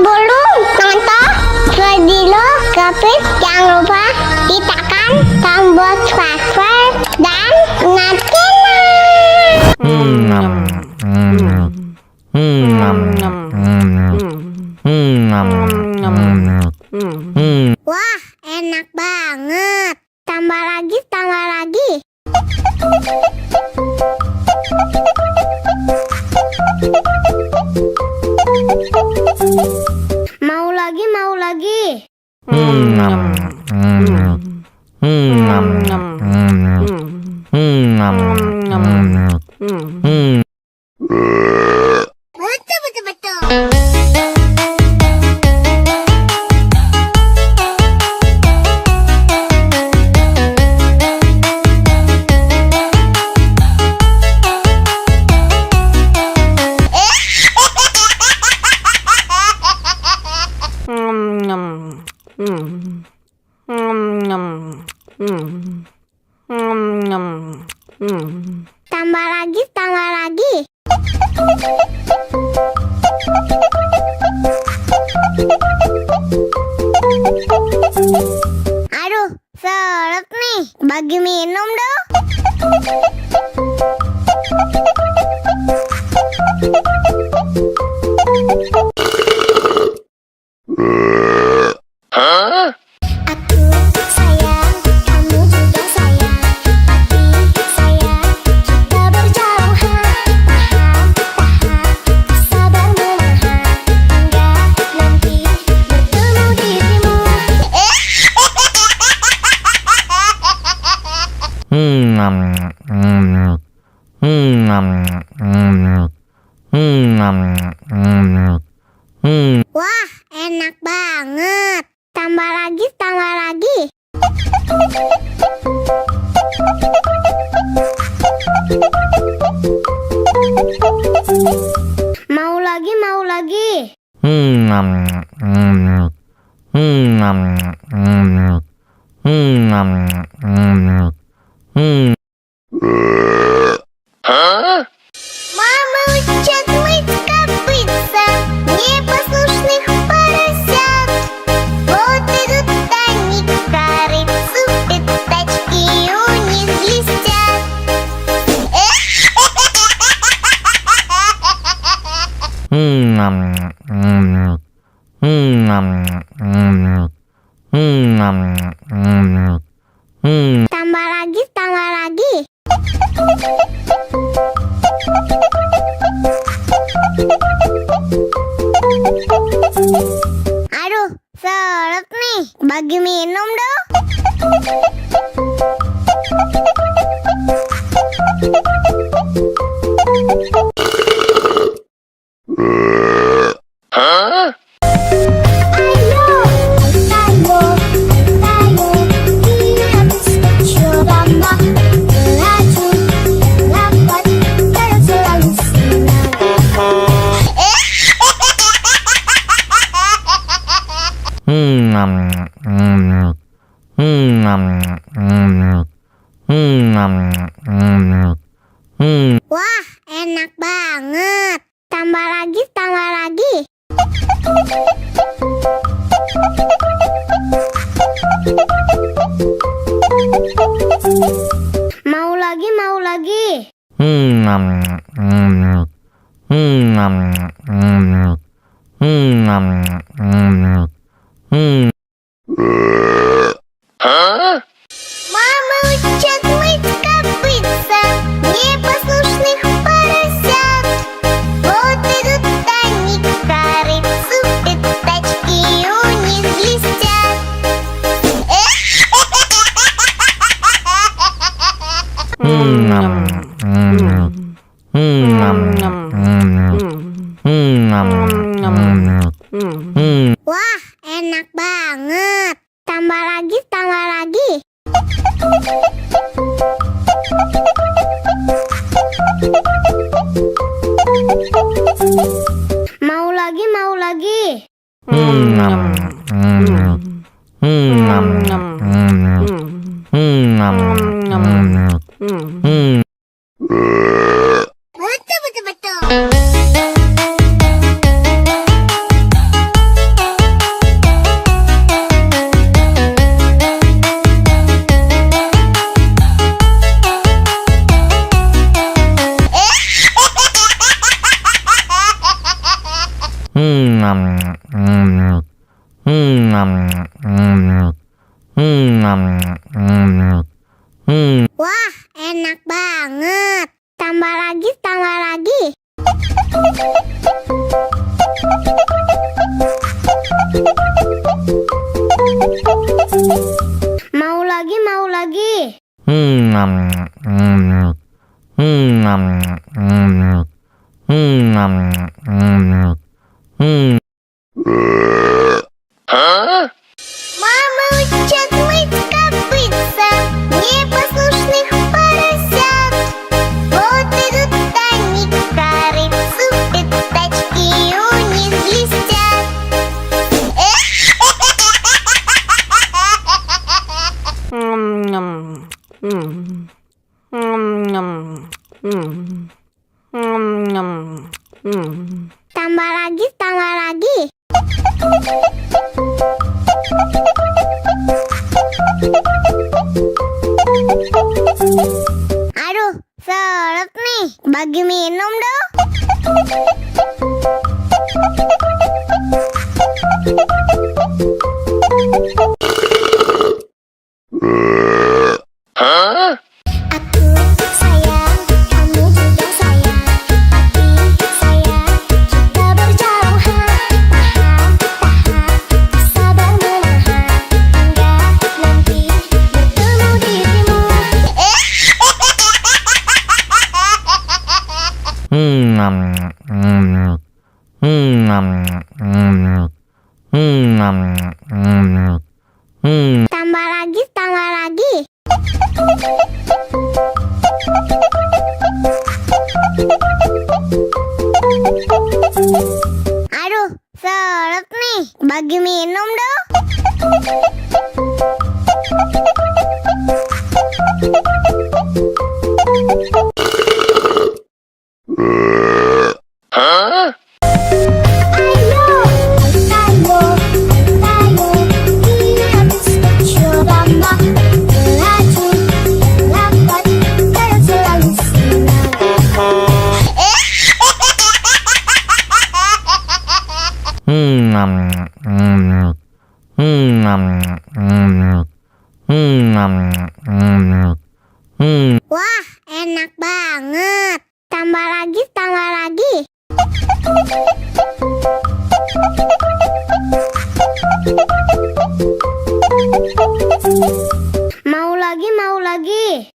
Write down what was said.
sebelum nonton video Gapit, jangan lupa tekan tombol subscribe dan wah, enak banget. Tambah lagi, tambah lagi. Mau lagi, mau lagi. Betul, betul, betul. Tambah lagi, tambah lagi. Aduh, seret nih. Bagi minum dong. Aku sayang, kamu juga sayang. Hati sayang, kita berjauhan. Tahan, sabar menahan, hingga nanti bertemu dirimu. Wah, enak banget. Tambah lagi, tambah lagi. Mau lagi, mau lagi. Мама учат мыть копытца непослушных поросят. Вот идут они к корыцу, пятачки у них блестят. Tambah lagi, tambah lagi. Aduh, seret nih. Bagi minum dong. Wah, enak banget. Tambah lagi, tambah lagi. Mau lagi, mau lagi. Мама учат мыть копытца непослушных поросят. Вот идут они к корыцу, пятачки у них блестят. Wah, enak banget. Tambah lagi, tambah lagi. Mau lagi, mau lagi. Betul, betul, betul. Wah, enak banget. Tambah lagi, tambah lagi. Mau lagi, mau lagi. Мама учат мыть копытца непослушных поросят. Вот идут они к корыцу, пятачки у них блестят. Tambah lagi, tambah lagi. Aduh, seret nih. Bagi minum dong. Aku sayang, kamu juga sayang. Tapi sayang, kita berjauhan. Tahan, sabar menahan. Hingga nanti bertemu dirimu. Tambah lagi, tambah lagi. Aduh, seret nih. Bagi minum dong. Wah, enak banget. Tambah lagi, tambah lagi. Mau lagi, mau lagi.